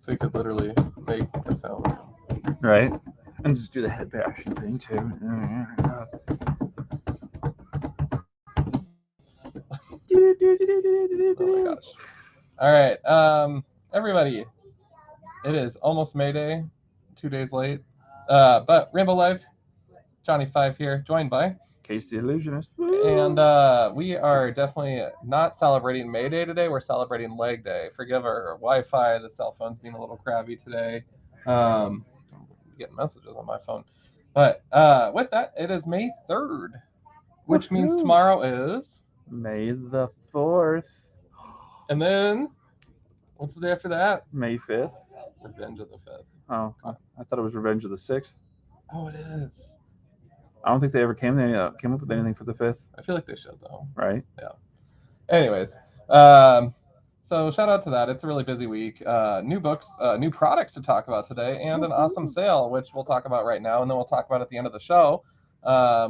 So you could literally make a sound. Right? And just do the head bashing thing too. Oh my gosh. All right. Everybody, it is almost May Day, 2 days late. But Rainbow Live, Johnny 5 here, joined by Casey the Illusionist. And we are definitely not celebrating May Day today. We're celebrating Leg Day. Forgive our Wi-Fi. The cell phone's being a little crabby today. I'm getting messages on my phone. But with that, it is May 3rd, which means tomorrow is May the 4th. And then, what's the day after that? May 5th. Revenge of the 5th. Oh, I thought it was Revenge of the 6th. Oh, it is. I don't think they ever came up with anything for the 5th. I feel like they should, though. Right? Yeah. Anyways, so shout out to that. It's a really busy week. New books, new products to talk about today, and an awesome sale, which we'll talk about right now, and then we'll talk about at the end of the show.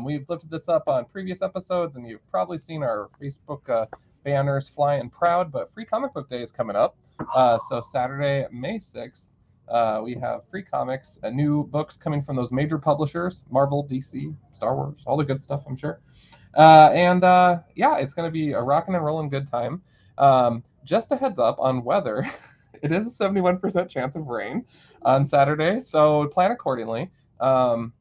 We've lifted this up on previous episodes, and you've probably seen our Facebook banners flying proud, but Free Comic Book Day is coming up. So Saturday, May 6th, we have free comics, new books coming from those major publishers, Marvel, DC, Star Wars, all the good stuff, I'm sure. Yeah, it's going to be a rockin' and rollin' good time. Just a heads up on weather. It is a 71% chance of rain on Saturday, so plan accordingly. And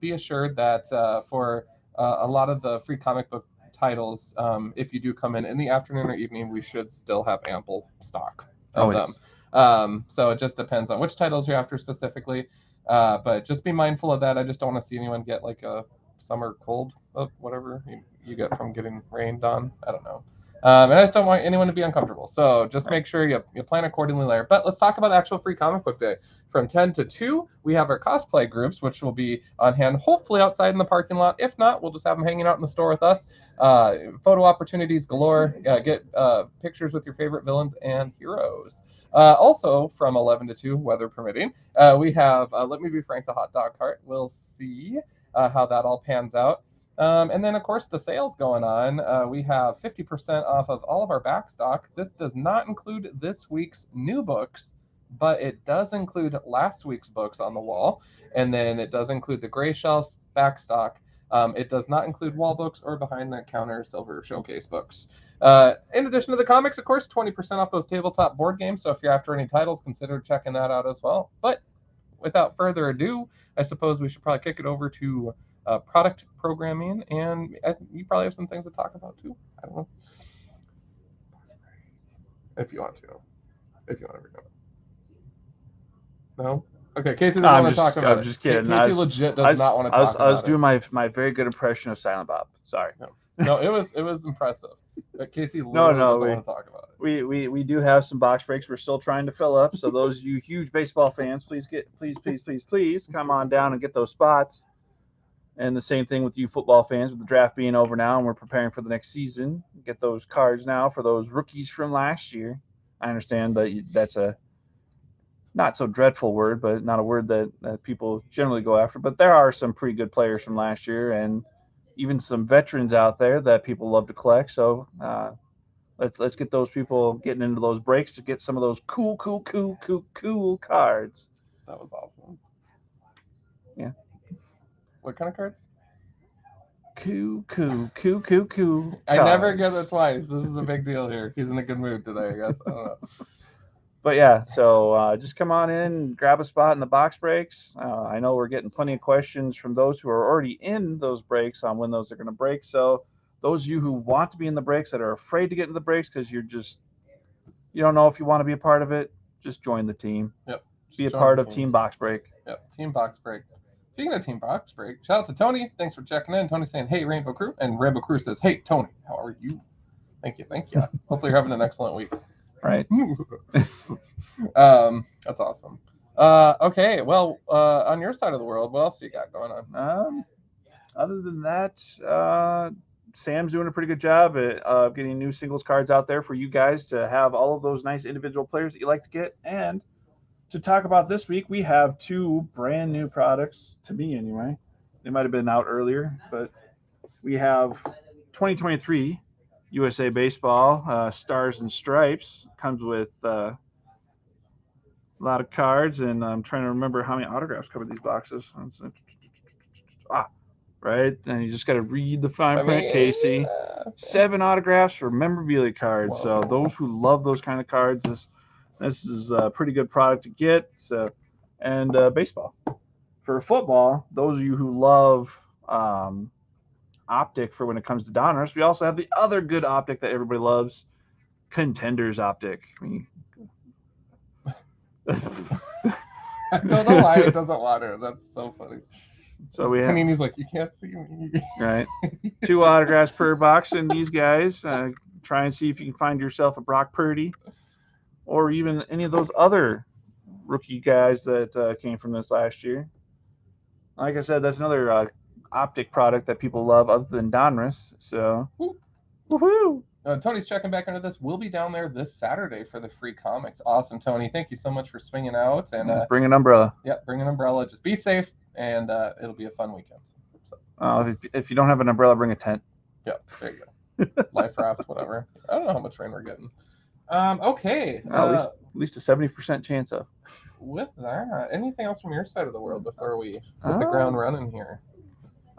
be assured that for a lot of the free comic book titles, if you do come in the afternoon or evening, we should still have ample stock of them. Yes. So it just depends on which titles you're after specifically. But just be mindful of that. I just don't want to see anyone get like a summer cold, whatever you get from getting rained on. I don't know. And I just don't want anyone to be uncomfortable. So just make sure you plan accordingly there. But let's talk about actual Free Comic Book Day. From 10 to 2, we have our cosplay groups, which will be on hand, hopefully outside in the parking lot. If not, we'll just have them hanging out in the store with us. Photo opportunities galore. Get pictures with your favorite villains and heroes. Also, from 11 to 2, weather permitting, we have Let Me Be Frank, the hot dog cart. We'll see how that all pans out. And then, of course, the sale's going on. We have 50% off of all of our back stock. This does not include this week's new books, but it does include last week's books on the wall. And then it does include the Gray Shelf's back stock. It does not include wall books or behind-the-counter silver showcase books. In addition to the comics, of course, 20% off those tabletop board games. So if you're after any titles, consider checking that out as well. But without further ado, I suppose we should probably kick it over to product programming, and you probably have some things to talk about too. I don't know if you want to bring up. No. Okay, Casey doesn't want to talk about it. I'm just kidding. Casey legit does not want to talk about it. I was doing my very good impression of Silent Bob. Sorry. No, it was impressive. But Casey literally doesn't want to talk about it. We do have some box breaks we're still trying to fill up. So those of you huge baseball fans, please come on down and get those spots. And the same thing with you football fans, with the draft being over now and we're preparing for the next season. Get those cards now for those rookies from last year. I understand that that's a not so dreadful word, but not a word that people generally go after. But there are some pretty good players from last year and even some veterans out there that people love to collect. So let's get those people getting into those breaks to get some of those cool cards. That was awesome. Yeah. What kind of cards? Cool. I never get it twice. This is a big deal here. He's in a good mood today, I guess. I don't know. But yeah, so just come on in and grab a spot in the box breaks. I know we're getting plenty of questions from those who are already in those breaks on when those are going to break. So those of you who want to be in the breaks that are afraid to get into the breaks because you don't know if you want to be a part of it, just join the team. Yep. Be a part of Team Box Break. Yep, Team Box Break. Speaking of Team Box Break, shout out to Tony. Thanks for checking in. Tony's saying, hey, Rainbow Crew. And Rainbow Crew says, hey, Tony, how are you? Thank you. Hopefully you're having an excellent week. Right. That's awesome. Okay, well, on your side of the world, what else do you got going on? Other than that, Sam's doing a pretty good job at getting new singles cards out there for you guys to have all of those nice individual players that you like to get. And to talk about this week, we have 2 brand new products, to me anyway. They might have been out earlier, but we have 2023 USA Baseball Stars and Stripes. Comes with A lot of cards, and I'm trying to remember how many autographs cover these boxes. Right, and you just got to read the fine print, Casey. 7 autographs for memorabilia cards. Whoa. So those who love those kind of cards, this is a pretty good product to get. So, and baseball. For football, those of you who love optic for when it comes to Donruss, we also have the other good optic that everybody loves, Contenders optic. I mean, I don't know why it doesn't want to. That's so funny. So we have. Panini's like, you can't see me. Right. 2 autographs per box in these guys. Try and see if you can find yourself a Brock Purdy, or even any of those other rookie guys that came from this last year. Like I said, that's another optic product that people love other than Donruss. So, woohoo! Tony's checking back into this. We'll be down there this Saturday for the free comics. Awesome, Tony. Thank you so much for swinging out. And bring an umbrella. Yeah, bring an umbrella. Just be safe, and it'll be a fun weekend. So. If you don't have an umbrella, bring a tent. Yeah, there you go. Life raft, whatever. I don't know how much rain we're getting. Okay. At least a 70% chance of. With that, anything else from your side of the world before we hit the ground running here?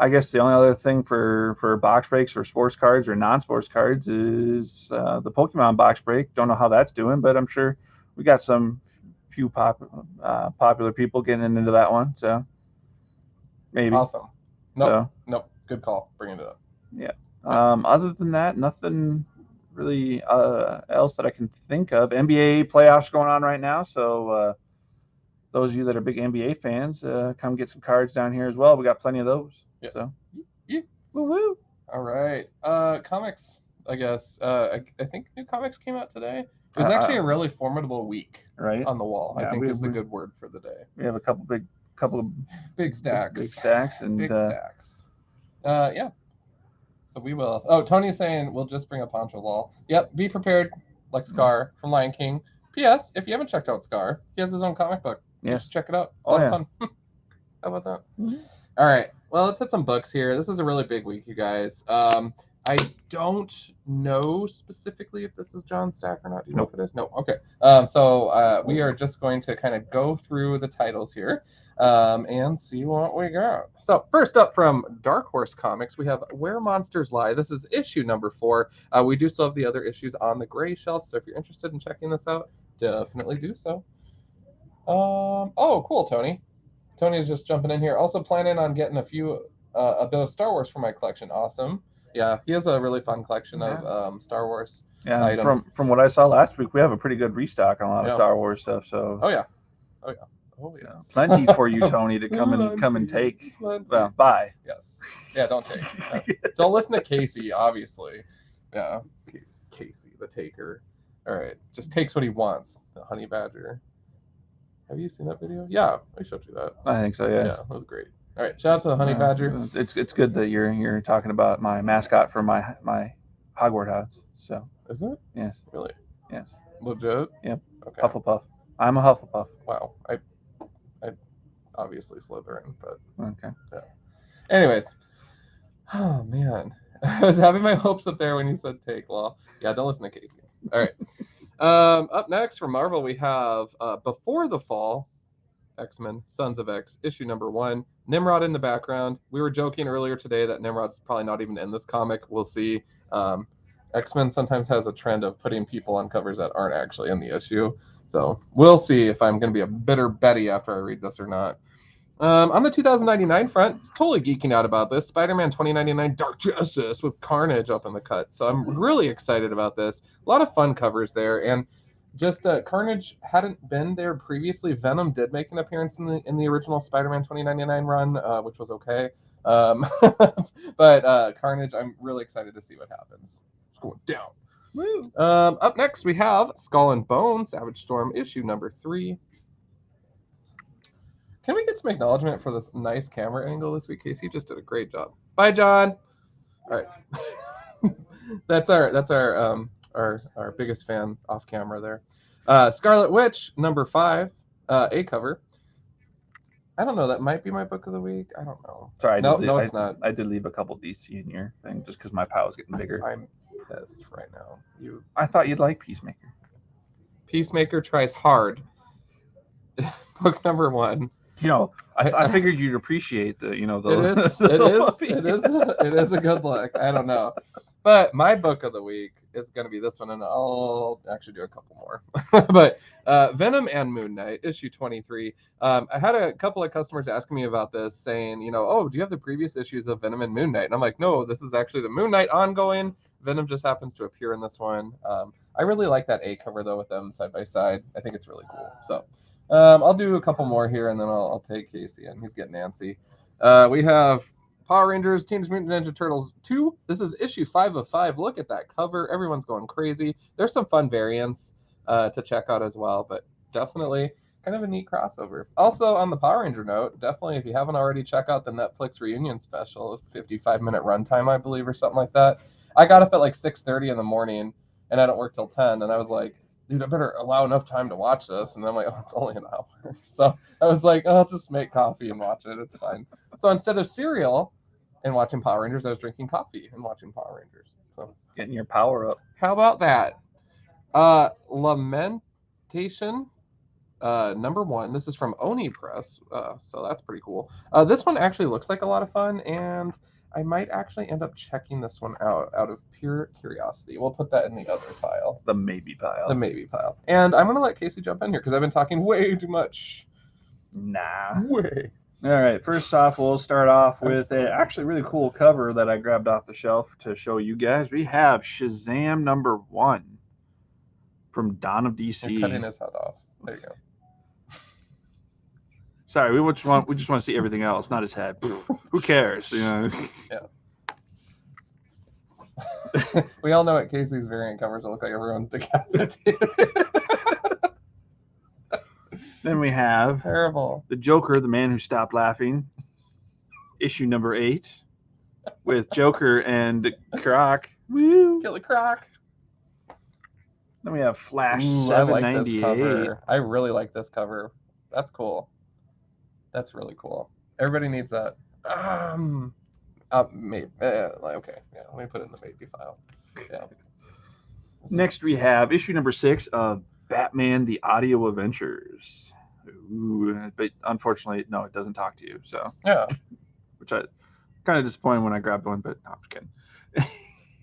I guess the only other thing for box breaks or sports cards or non-sports cards is the Pokemon box break. Don't know how that's doing, but I'm sure we got some few popular people getting into that one. So maybe. Awesome. Nope. Good call. Bringing it up. Yeah. Other than that, nothing really else that I can think of. NBA playoffs going on right now, so those of you that are big NBA fans, come get some cards down here as well. We got plenty of those. Yeah. So, yeah. Woo-woo. All right. Comics, I guess. I think new comics came out today. It was actually a really formidable week, right, on the wall. Yeah, I think is the good word for the day. We have a couple of big stacks. Big stacks and big stacks. Yeah. So we will. Oh, Tony's saying we'll just bring a Poncho Lol. Yep. Be prepared, like Scar from Lion King. P.S. If you haven't checked out Scar, he has his own comic book. Yes. Just check it out. It's a lot of fun. How about that? Mm-hmm. All right. Well, let's hit some books here. This is a really big week, you guys. I don't know specifically if this is John's stack or not. Do you know if it is? No. Okay. So we are just going to kind of go through the titles here and see what we got. So first up from Dark Horse Comics, we have Where Monsters Lie. This is issue number 4. We do still have the other issues on the gray shelf, so if you're interested in checking this out, definitely do so. Oh, cool, Tony. Tony is just jumping in here. Also planning on getting a bit of Star Wars for my collection. Awesome. Yeah, he has a really fun collection of Star Wars items. From what I saw last week, we have a pretty good restock on a lot of Star Wars stuff. So. Oh yeah. Plenty for you, Tony, to come and take. Well, buy. Yes. Yeah, don't take. Don't listen to Casey, obviously. Yeah. Casey, the taker. All right, just takes what he wants. The honey badger. Have you seen that video? Yeah, I showed you that. I think so. Yeah. Yeah, that was great. All right, shout out to the honey badger. It's good that you're talking about my mascot for my Hogwarts house. So. Is it? Yes. Really? Yes. Legit? Yep. Okay. Hufflepuff. I'm a Hufflepuff. Wow. I obviously Slytherin, but okay. Yeah. Anyways. Oh man, I was having my hopes up there when you said take law. Yeah, don't listen to Casey. All right. Up next for Marvel, we have Before the Fall, X-Men, Sons of X, issue number 1. Nimrod in the background. We were joking earlier today that Nimrod's probably not even in this comic. We'll see. X-Men sometimes has a trend of putting people on covers that aren't actually in the issue. So we'll see if I'm going to be a bitter Betty after I read this or not. On the 2099 front, totally geeking out about this. Spider-Man 2099 Dark Justice with Carnage up in the cut. So I'm really excited about this. A lot of fun covers there. And just Carnage hadn't been there previously. Venom did make an appearance in the original Spider-Man 2099 run, which was okay. But Carnage, I'm really excited to see what happens. It's going down. Woo. Up next, we have Skull and Bones, Savage Storm, issue number 3. Can we get some acknowledgement for this nice camera angle this week, Casey? You just did a great job. Bye, John. All right. that's our biggest fan off camera there. Scarlet Witch, number 5, A cover. I don't know. That might be my book of the week. I don't know. Sorry, no, it's not. I did leave a couple DC in your thing just because my pile was getting bigger. I'm pissed right now. I thought you'd like Peacemaker. Peacemaker tries hard. book number 1. You know, I figured you'd appreciate the, you know, the. It is a good look. I don't know, but my book of the week is going to be this one, and I'll actually do a couple more. But Venom and Moon Knight, issue 23. I had a couple of customers asking me about this, saying, you know, oh, do you have the previous issues of Venom and Moon Knight? And I'm like, no, this is actually the Moon Knight ongoing. Venom just happens to appear in this one. I really like that A cover though with them side by side. I think it's really cool. So. I'll do a couple more here, and then I'll take Casey, and he's getting antsy. We have Power Rangers, Teenage Mutant Ninja Turtles 2. This is issue 5 of 5. Look at that cover. Everyone's going crazy. There's some fun variants to check out as well, but definitely kind of a neat crossover. Also, on the Power Ranger note, definitely, if you haven't already, check out the Netflix reunion special, 55-minute runtime, I believe, or something like that. I got up at like 6:30 in the morning, and I don't work till 10, and I was like, dude, I better allow enough time to watch this. And I'm like, oh, it's only an hour. So I was like, oh, I'll just make coffee and watch it. It's fine. So instead of cereal and watching Power Rangers, I was drinking coffee and watching Power Rangers. So Getting your power up. how about that? Lamentation, number 1. This is from Oni Press. So that's pretty cool. This one actually looks like a lot of fun, and I might actually end up checking this one out of pure curiosity. We'll put that in the other pile. The maybe pile. The maybe pile. And I'm going to let Casey jump in here because I've been talking way too much. Nah. Way. All right. First off, we'll start off with a actually really cool cover that I grabbed off the shelf to show you guys. We have Shazam number 1 from Dawn of DC. You're cutting his head off. There you go. Sorry, we just want to see everything else, not his head. Who cares? You know. Yeah. We all know what Casey's variant covers will look like. Everyone's decapitated. Then we have Terrible. The Joker, the Man Who Stopped Laughing, issue number 8, with Joker and Croc. Woo! Kill the Croc. Then we have Flash Ooh, I like this 798. cover. I really like this cover. That's cool. That's really cool. Everybody needs that. Maybe. Okay. Yeah, let me put it in the maybe file. Yeah. Next, we have issue number 6 of Batman: The Audio Adventures. Ooh, but unfortunately, no, it doesn't talk to you. So yeah, which I kind of disappointed when I grabbed one, but no, I'm just kidding.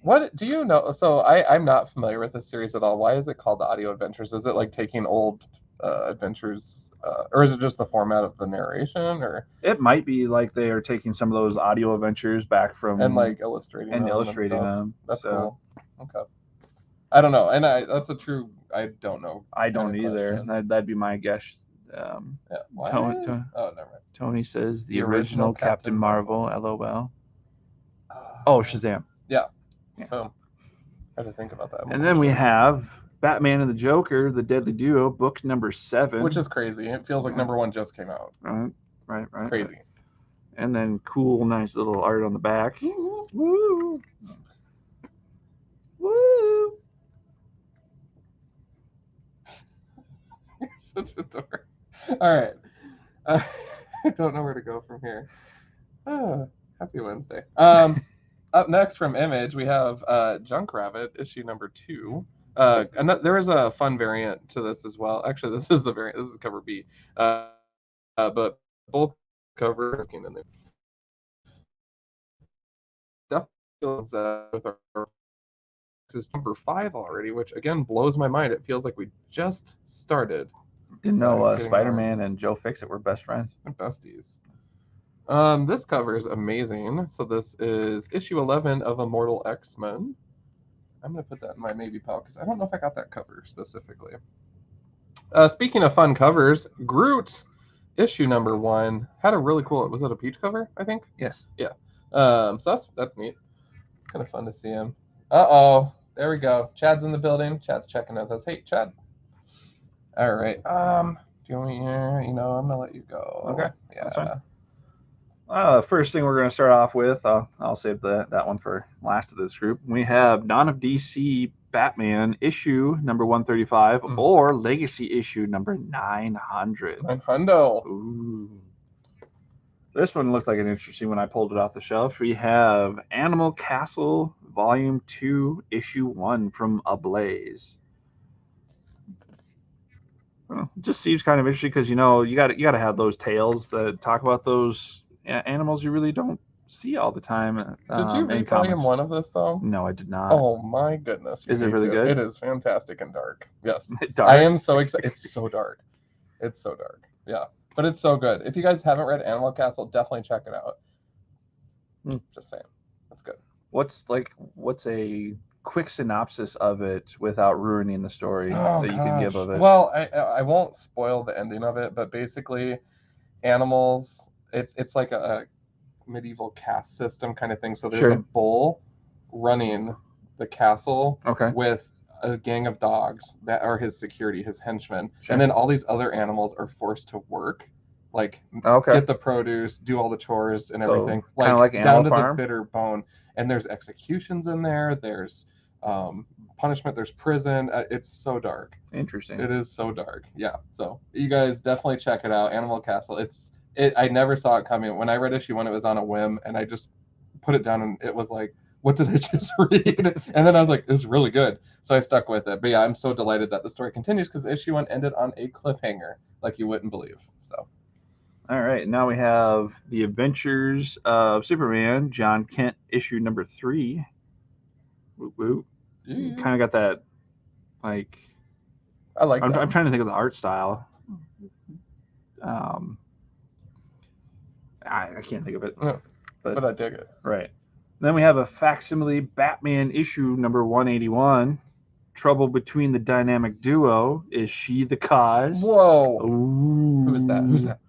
What do you know? So I'm not familiar with this series at all. Why is it called The Audio Adventures? Is it like taking old adventures? Or is it just the format of the narration? Or it might be like they are taking some of those audio adventures back from and like illustrating them. That's cool. Okay. I don't know, and that's a true. I don't know. I don't either. That'd be my guess. Yeah. Tony, oh, never mind. Tony says the original Captain Marvel. LOL. Oh, Shazam. Yeah. Boom. I had to think about that. And then we have Batman and the Joker, the Deadly Duo, book number 7. Which is crazy. It feels like number 1 just came out. Right. Crazy. Right. And then cool, nice little art on the back. Woo! Woo! You're such a dork. All right. I don't know where to go from here. Happy Wednesday. Up next from Image, we have Junkrabbit, issue number 2. There is a fun variant to this as well. Actually, this is the variant. This is cover B. But both covers came in there. Definitely feels with our is number 5 already, which again blows my mind. It feels like we just started. Didn't know Spider-Man and Joe Fixit were best friends. They're besties. This cover is amazing. So this is issue 11 of Immortal X-Men. I'm going to put that in my maybe pile because I don't know if I got that cover specifically. Speaking of fun covers, Groot, issue number 1, had a really cool, was it a peach cover, I think? Yes. Yeah. So that's neat. Kind of fun to see him. Uh-oh. There we go. Chad's in the building. Chad's checking out. Hey, Chad. All right. Do you want me here? I'm going to let you go. Okay. Yeah. That's fine. First thing we're going to start off with, I'll save that one for last of this group. We have Dawn of DC Batman issue number 135 or Legacy issue number 900. 900. Ooh. This one looked like an interesting one. I pulled it off the shelf. We have Animal Castle Volume 2 issue 1 from Ablaze. Well, it just seems kind of interesting because you got to have those tales that talk about those animals you really don't see all the time. Did you in read comics. volume 1 of this though? No, I did not. Oh my goodness! Is it really good? It is fantastic and dark. Yes, Dark? I am so excited. It's so dark. It's so dark. Yeah, but it's so good. If you guys haven't read Animal Castle, definitely check it out. Just saying, it's good. What's a quick synopsis of it without ruining the story Oh, that you can give of it? Well, I won't spoil the ending of it, but basically, animals. It's like a medieval caste system kind of thing. So there's a bull running the castle Okay. with a gang of dogs that are his security, his henchmen, and then all these other animals are forced to work, like get the produce, do all the chores and everything, like down to the bitter bone. And there's executions in there. There's punishment. There's prison. It's so dark. Interesting. It is so dark. Yeah. So you guys definitely check it out. Animal Castle. I never saw it coming. When I read issue 1, it was on a whim, and I just put it down, and it was like, what did I just read? And then I was like, it's really good. So I stuck with it. But yeah, I'm so delighted that the story continues because issue 1 ended on a cliffhanger like you wouldn't believe. So. All right, now we have The Adventures of Superman, John Kent, issue number 3. Woo woo. You kind of got that, like. I like. I'm trying to think of the art style. I can't think of it. No, but I dig it. Right. Then we have a facsimile Batman issue number 181. Trouble between the dynamic duo. Is she the cause? Whoa. Ooh. Who is that? Who's that?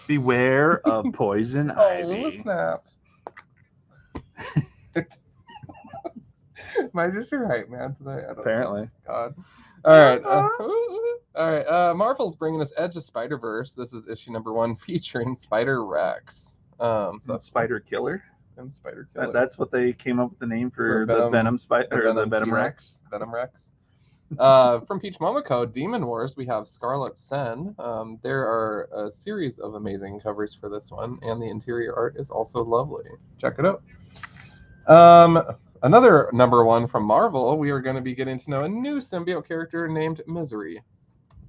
Beware of Poison Ivy. Oh, snap. Am I just your hype man today? Apparently. God. All right. All right. Marvel's bringing us Edge of Spider-Verse. This is issue number 1 featuring Spider-Rex. So Spider Killer? And Spider Killer. That's what they came up with the name for the Venom Spider, the Venom Rex. Venom Rex. From Peach Momoko, Demon Wars, we have Scarlet Sen. There are a series of amazing covers for this one, and the interior art is also lovely. Check it out. Another number 1 from Marvel, we are going to be getting to know a new symbiote character named Misery.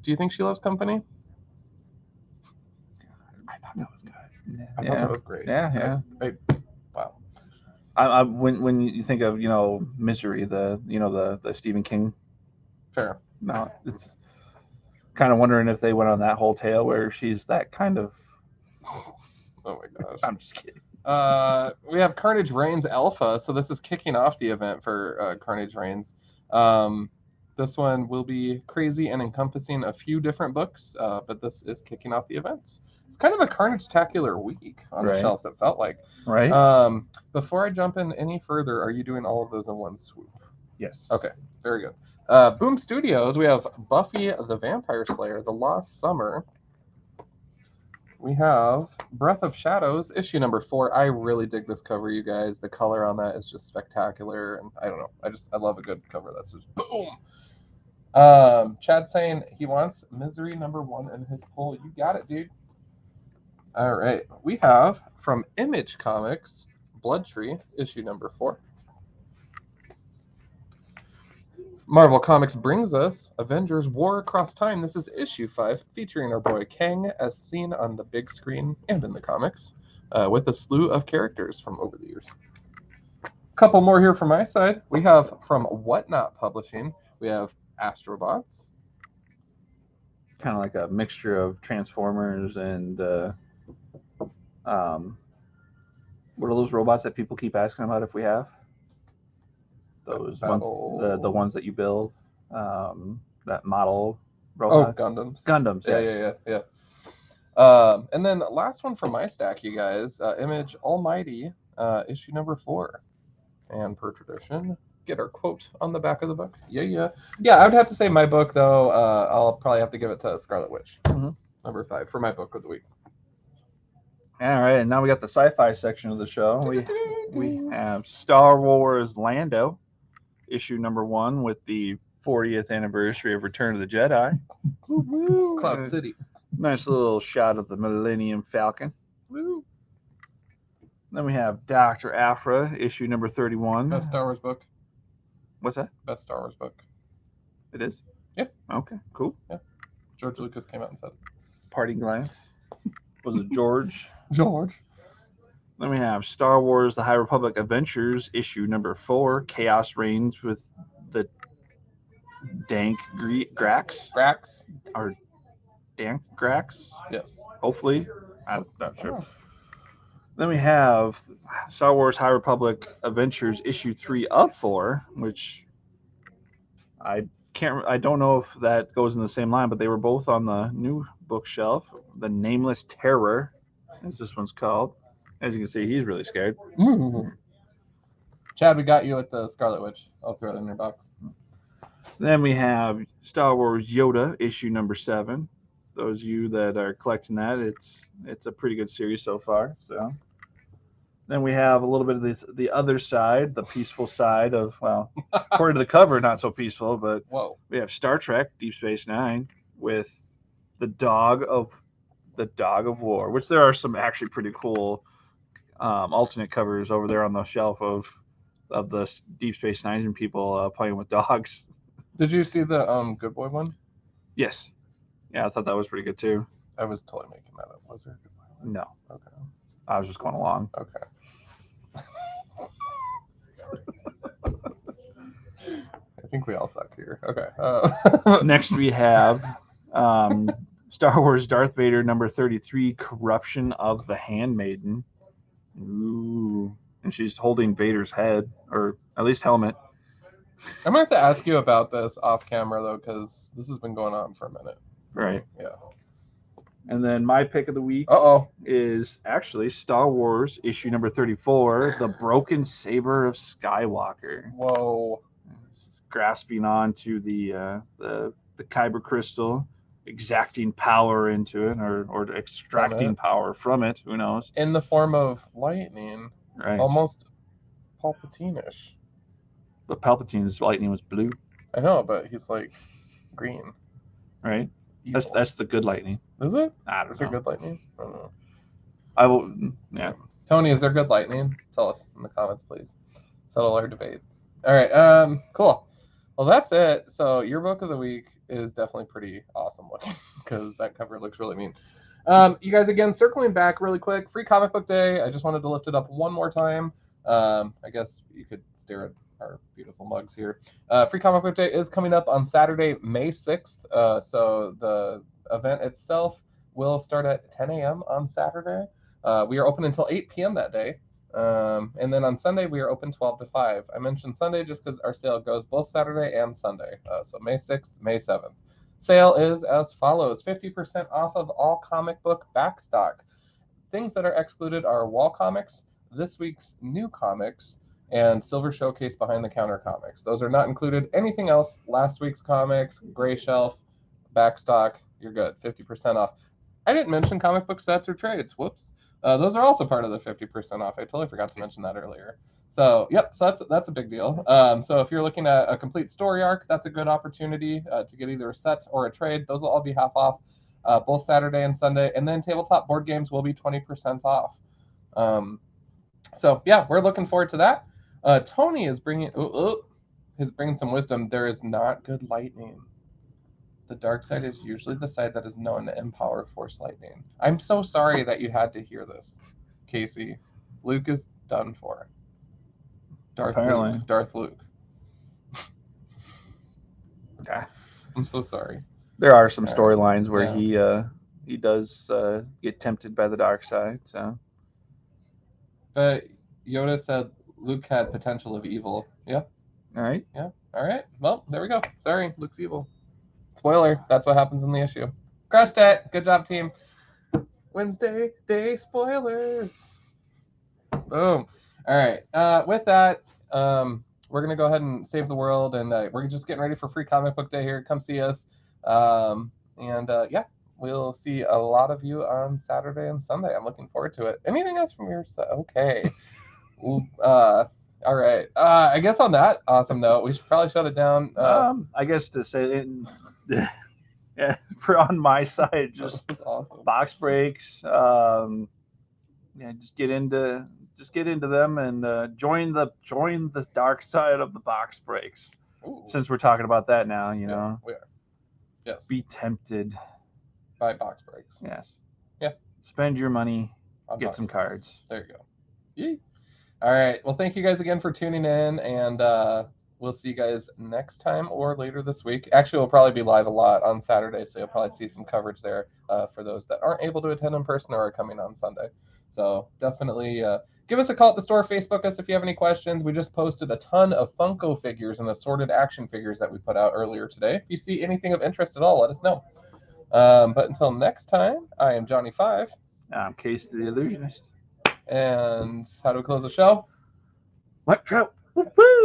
Do you think she loves company? I thought that was good. Yeah. I thought that was great. Yeah. Wow. When you think of Misery, the Stephen King. Fair. No, it's kind of wondering if they went on that whole tale where she's that kind of. Oh my gosh. I'm just kidding. We have Carnage Reigns Alpha, so this is kicking off the event for Carnage Reigns. This one will be crazy and encompassing a few different books, but this is kicking off the event. It's kind of a Carnage-tacular week on the shelves, it felt like. Right. Before I jump in any further, are you doing all of those in one swoop? Yes. Okay, very good. Boom Studios, we have Buffy the Vampire Slayer, The Lost Summer. We have Breath of Shadows, issue number 4. I really dig this cover, you guys. The color on that is just spectacular, and I don't know. I love a good cover that's just boom. Chad saying he wants Misery number 1 in his poll. You got it, dude. All right. We have from Image Comics, Blood Tree, issue number 4. Marvel Comics brings us Avengers War Across Time. This is issue 5, featuring our boy Kang as seen on the big screen and in the comics, with a slew of characters from over the years. A couple more here from my side. We have from Whatnot Publishing, we have Astrobots. Kind of like a mixture of Transformers and what are those robots that people keep asking about if we have? Those ones, the ones that you build, that model robots. Oh, Gundams. Gundams, yes. Yeah. And then last one from my stack, you guys. Image Almighty, issue number 4. And per tradition, get our quote on the back of the book. Yeah, I would have to say my book, though, I'll probably have to give it to Scarlet Witch. Number 5 for my book of the week. All right, and now we got the sci-fi section of the show. We have Star Wars Lando, issue number 1 with the 40th anniversary of Return of the Jedi. Cloud City. Nice little shot of the Millennium Falcon. Woo. Then we have Dr. Aphra, issue number 31. Best Star Wars book. What's that? Best Star Wars book. It is? Yeah. Okay, cool. Yeah. George Lucas came out and said. Parting glance. Was it George? George. Then we have Star Wars: The High Republic Adventures, issue number 4. Chaos reigns with the Dank Grax. Grax. Or Dank Grax? Yes. Hopefully. I'm not sure. Oh. Then we have Star Wars: High Republic Adventures, issue 3 of 4, which I don't know if that goes in the same line, but they were both on the new bookshelf. The Nameless Terror, as this one's called. As you can see, he's really scared. Chad, we got you with the Scarlet Witch. I'll throw it in your box. Then we have Star Wars Yoda, issue number 7. Those of you that are collecting that, it's a pretty good series so far. So then we have a little bit of the other side, the peaceful side of, well, according to the cover, not so peaceful, but whoa, we have Star Trek Deep Space Nine with the Dog of War, which there are some actually pretty cool alternate covers over there on the shelf of the Deep Space Nine and people playing with dogs. Did you see the Good Boy one? Yes. Yeah, I thought that was pretty good too. I was totally making that up. Was there a Good Boy one? No. Okay. I was just going along. Okay. I think we all suck here. Okay. Next we have Star Wars Darth Vader number 33, Corruption of the Handmaiden. Ooh. And she's holding Vader's head, or at least helmet. I'm going to have to ask you about this off camera, though, because this has been going on for a minute. Right. Yeah. And then my pick of the week is actually Star Wars issue number 34, The Broken Saber of Skywalker. Whoa. Grasping onto the kyber crystal, exacting power into it, or extracting power from it. Who knows? In the form of lightning. Right. Almost Palpatine-ish. But Palpatine's lightning was blue. I know, but he's like green. Right. Evil. That's the good lightning. Is it? I don't know. Is there good lightning? I don't know. I will. Yeah. Tony, is there good lightning? Tell us in the comments, please. Settle our debate. All right. Cool. Well, that's it. So your book of the week is definitely pretty awesome looking because that cover looks really mean. You guys, again, circling back really quick. Free Comic Book Day. I just wanted to lift it up one more time. I guess you could stare at our beautiful mugs here. Free Comic Book Day is coming up on Saturday, May 6th. So the event itself will start at 10 a.m. on Saturday. We are open until 8 p.m. that day. And then on Sunday, we are open 12 to 5. I mentioned Sunday just because our sale goes both Saturday and Sunday. So May 6th, May 7th. Sale is as follows. 50% off of all comic book backstock. Things that are excluded are wall comics, this week's new comics, and Silver Showcase behind the counter comics. Those are not included. Anything else, last week's comics, gray shelf, backstock, you're good. 50% off. I didn't mention comic book sets or trades. Whoops. Those are also part of the 50% off. I totally forgot to mention that earlier. So, yep, so that's a big deal. So if you're looking at a complete story arc, that's a good opportunity to get either a set or a trade. Those will all be half off both Saturday and Sunday. And then tabletop board games will be 20% off. So, yeah, we're looking forward to that. Tony is bringing some wisdom. There is not good lightning. The dark side is usually the side that is known to empower Force lightning. I'm so sorry that you had to hear this, Casey. Luke is done for. Darth Luke. Yeah. I'm so sorry. There are some storylines where he does get tempted by the dark side. So. But Yoda said Luke had potential of evil. Yeah. All right. Yeah. All right. Well, there we go. Sorry, Luke's evil. Spoiler. That's what happens in the issue. Crushed it. Good job, team. Wednesday day spoilers. Boom. All right. With that, we're going to go ahead and save the world, and we're just getting ready for Free Comic Book Day here. Come see us. Yeah, we'll see a lot of you on Saturday and Sunday. I'm looking forward to it. Anything else from your side? Okay. All right. I guess on that awesome note, we should probably shut it down. I guess to say, yeah, for on my side, just awesome. Box breaks. Yeah, just get into them and join the dark side of the box breaks. Ooh. Since we're talking about that now, you know. We are. Yes. Be tempted. buy box breaks. Yes. Yeah. Spend your money, On get box some breaks. cards. There you go. Yee. All right. Well, thank you guys again for tuning in, and we'll see you guys next time or later this week. Actually, we'll probably be live a lot on Saturday, so you'll probably see some coverage there for those that aren't able to attend in person or are coming on Sunday. So definitely give us a call at the store, Facebook us if you have any questions. We just posted a ton of Funko figures and assorted action figures that we put out earlier today. If you see anything of interest at all, let us know. But until next time, I am Johnny 5. I'm Case the Illusionist. And how do we close the show? What trout? Woo-hoo!